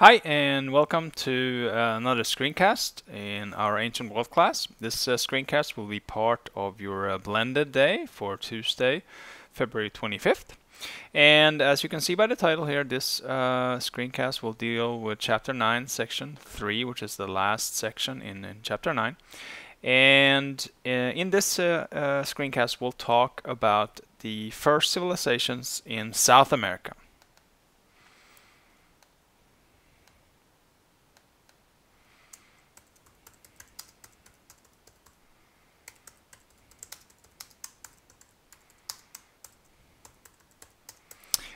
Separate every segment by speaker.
Speaker 1: Hi, and welcome to another screencast in our Ancient World class. This screencast will be part of your blended day for Tuesday, February 25th. And as you can see by the title here, this screencast will deal with Chapter 9, Section 3, which is the last section in Chapter 9. And in this screencast, we'll talk about the first civilizations in South America.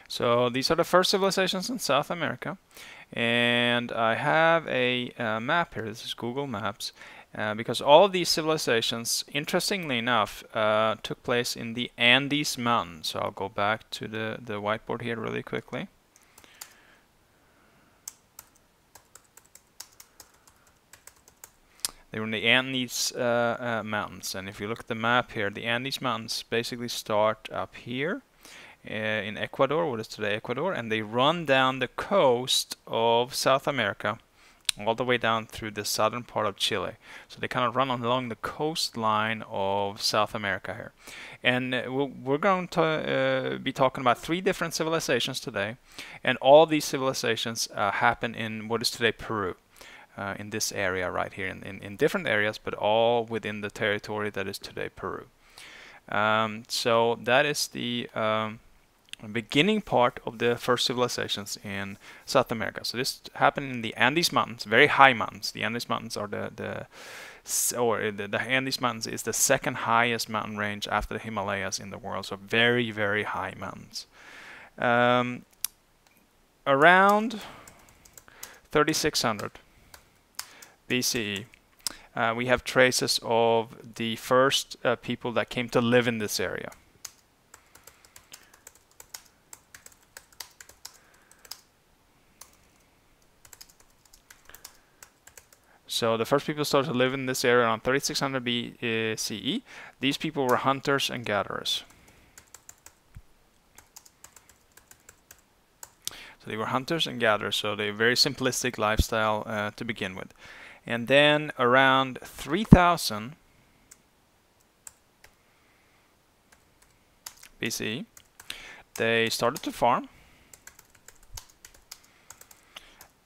Speaker 1: So these are the first civilizations in South America, and I have a map here. This is Google Maps, because all of these civilizations, interestingly enough, took place in the Andes Mountains. So I'll go back to the whiteboard here really quickly. They were in the Andes Mountains, and if you look at the map here, the Andes Mountains basically start up here in Ecuador, what is today Ecuador, and they run down the coast of South America all the way down through the southern part of Chile. So they kind of run along the coastline of South America here. And we're going to be talking about three different civilizations today, and all these civilizations happen in what is today Peru. In this area right here, in different areas, but all within the territory that is today Peru. So that is the beginning part of the first civilizations in South America. So this happened in the Andes Mountains, very high mountains. The Andes Mountains are the Andes Mountains is the second highest mountain range after the Himalayas in the world. So very, very high mountains. Around 3600 BCE, we have traces of the first people that came to live in this area. So the first people started to live in this area around 3600 BCE. These people were hunters and gatherers. So they were hunters and gatherers, so they very simplistic lifestyle to begin with. And then around 3000 BCE, they started to farm.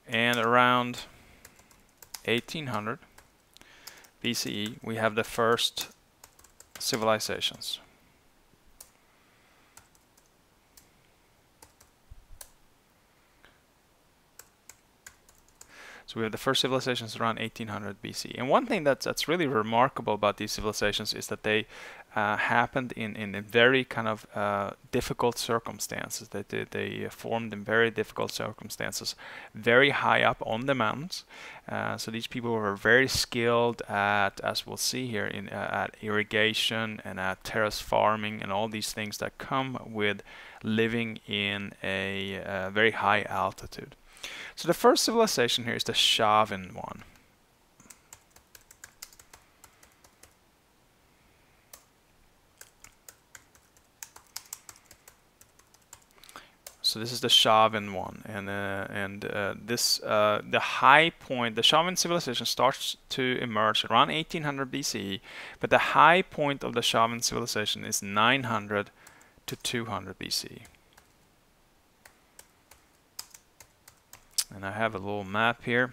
Speaker 1: And around 1800 BCE, we have the first civilizations. So we have the first civilizations around 1800 BC. And one thing that's really remarkable about these civilizations is that they happened in very kind of difficult circumstances. That they formed in very difficult circumstances, very high up on the mountains. So these people were very skilled at, as we'll see here, at irrigation and at terrace farming and all these things that come with living in a very high altitude. So the first civilization here is the Shavan one. So this is the Shavan one, and the high point, the Shavan civilization starts to emerge around 1800 BCE, but the high point of the Shavan civilization is 900 to 200 BCE. And I have a little map here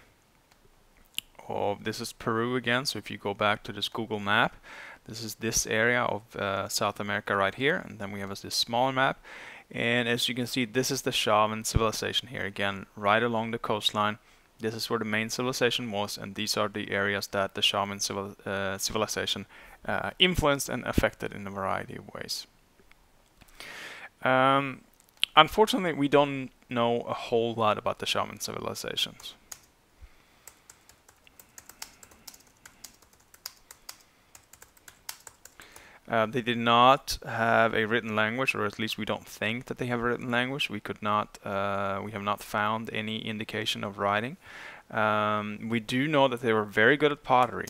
Speaker 1: of, this is Peru again, so if you go back to this Google map, this is this area of South America right here, and then we have this smaller map, and as you can see, this is the Shavan civilization here, again right along the coastline. This is where the main civilization was, and these are the areas that the Shavan civilization influenced and affected in a variety of ways. Unfortunately, we don't know a whole lot about the Shavan civilizations. They did not have a written language, or at least we don't think that they have a written language. We have not found any indication of writing. We do know that they were very good at pottery.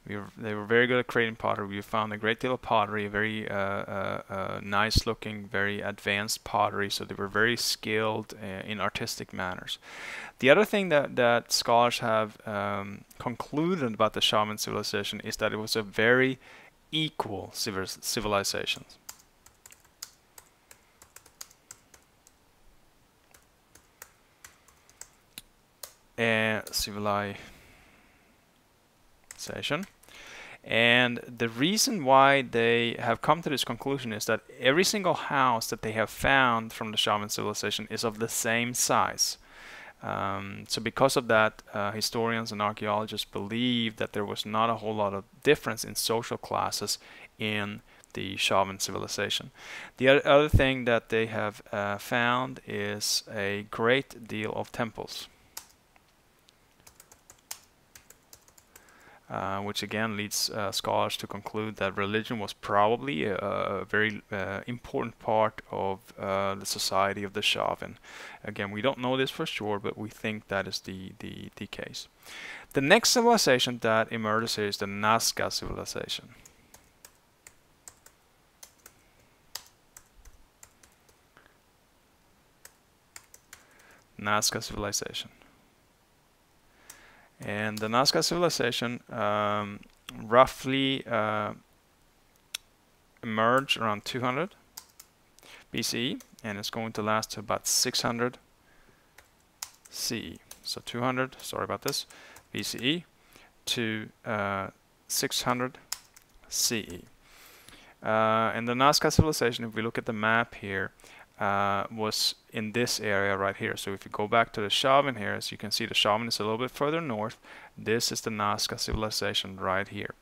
Speaker 1: They were very good at creating pottery. We found a great deal of pottery, very nice looking, very advanced pottery, so they were very skilled in artistic manners. The other thing that scholars have concluded about the Shaman civilization is that it was a very equal civilization. Civilization. And the reason why they have come to this conclusion is that every single house that they have found from the Shaman civilization is of the same size. So because of that, historians and archaeologists believe that there was not a whole lot of difference in social classes in the Shaman civilization. The other thing that they have found is a great deal of temples. Which again leads scholars to conclude that religion was probably a very important part of the society of the Shavan. Again, we don't know this for sure, but we think that is the case. The next civilization that emerges here is the Nazca civilization. Nazca civilization. And the Nazca civilization roughly emerged around 200 BCE, and it's going to last to about 600 CE. So 200, sorry about this, BCE to 600 CE. And the Nazca civilization, if we look at the map here, was in this area right here. So if you go back to the Shavan here, as you can see, the Shavan is a little bit further north. This is the Nazca civilization right here.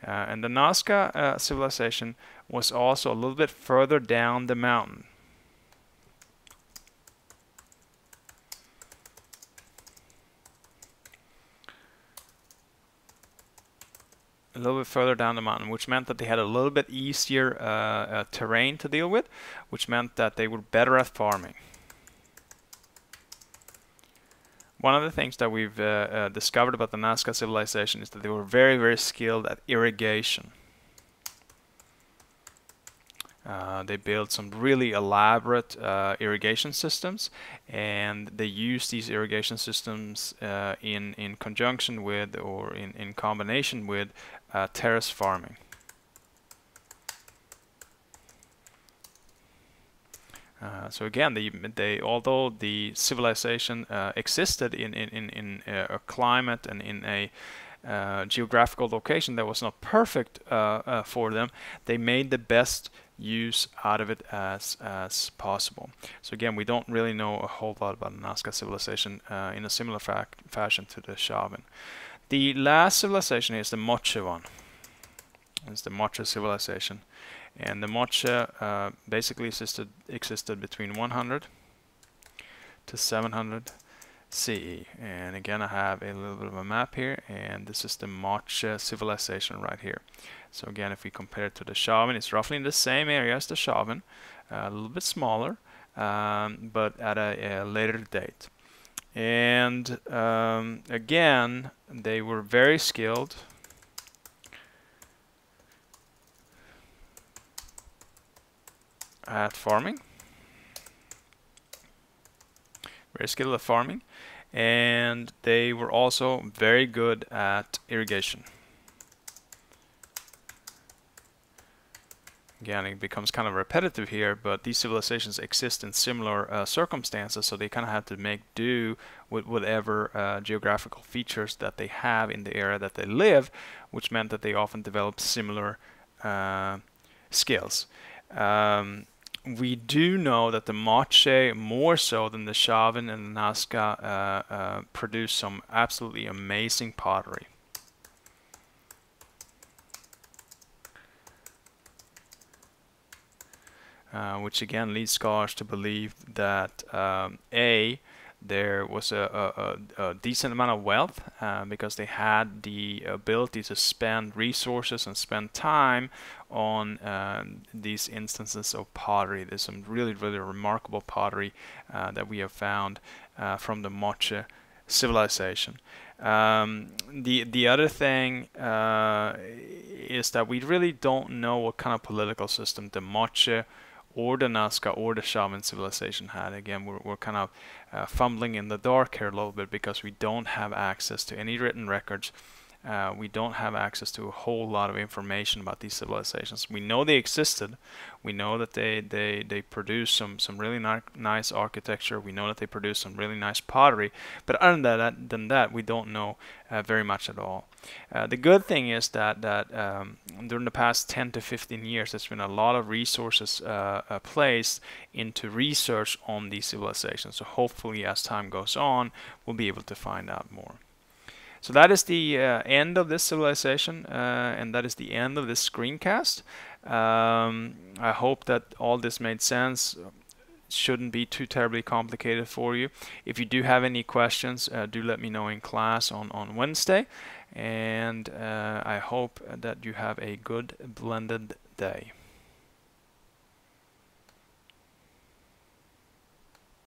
Speaker 1: And the Nazca civilization was also a little bit further down the mountain. A little bit further down the mountain, which meant that they had a little bit easier terrain to deal with, which meant that they were better at farming. One of the things that we've discovered about the Nazca civilization is that they were very, very skilled at irrigation. They built some really elaborate irrigation systems, and they used these irrigation systems in conjunction with, or in combination with, terrace farming. So again, although the civilization existed in a climate and in a geographical location that was not perfect for them, they made the best use out of it as possible. So again, we don't really know a whole lot about the Nazca civilization in a similar fashion to the Shavan. The last civilization is the Moche one. It's the Moche civilization. And the Moche basically existed between 100 to 700 CE. And again, I have a little bit of a map here, and this is the Moche civilization right here. So again, if we compare it to the Shavan, it's roughly in the same area as the Shavan, a little bit smaller, but at a later date. And again, they were very skilled at farming. Very skilled at farming. And they were also very good at irrigation. Again, it becomes kind of repetitive here, but these civilizations exist in similar circumstances, so they kind of have to make do with whatever geographical features that they have in the area that they live, which meant that they often developed similar skills. We do know that the Moche, more so than the Shavan and the Nazca, produced some absolutely amazing pottery. Which again leads scholars to believe that there was a decent amount of wealth because they had the ability to spend resources and spend time on these instances of pottery. There's some really, really remarkable pottery that we have found from the Moche civilization. The other thing is that we really don't know what kind of political system the Moche or the Nazca or the Shaman civilization had. Again, we're kind of fumbling in the dark here a little bit because we don't have access to any written records. We don't have access to a whole lot of information about these civilizations. We know they existed. We know that they produced some really nice architecture. We know that they produced some really nice pottery. But other than that, we don't know very much at all. The good thing is that during the past 10 to 15 years, there's been a lot of resources placed into research on these civilizations. So hopefully, as time goes on, we'll be able to find out more. So that is the end of this civilization, and that is the end of this screencast. I hope that all this made sense. Shouldn't be too terribly complicated for you. If you do have any questions, do let me know in class on Wednesday. And I hope that you have a good blended day.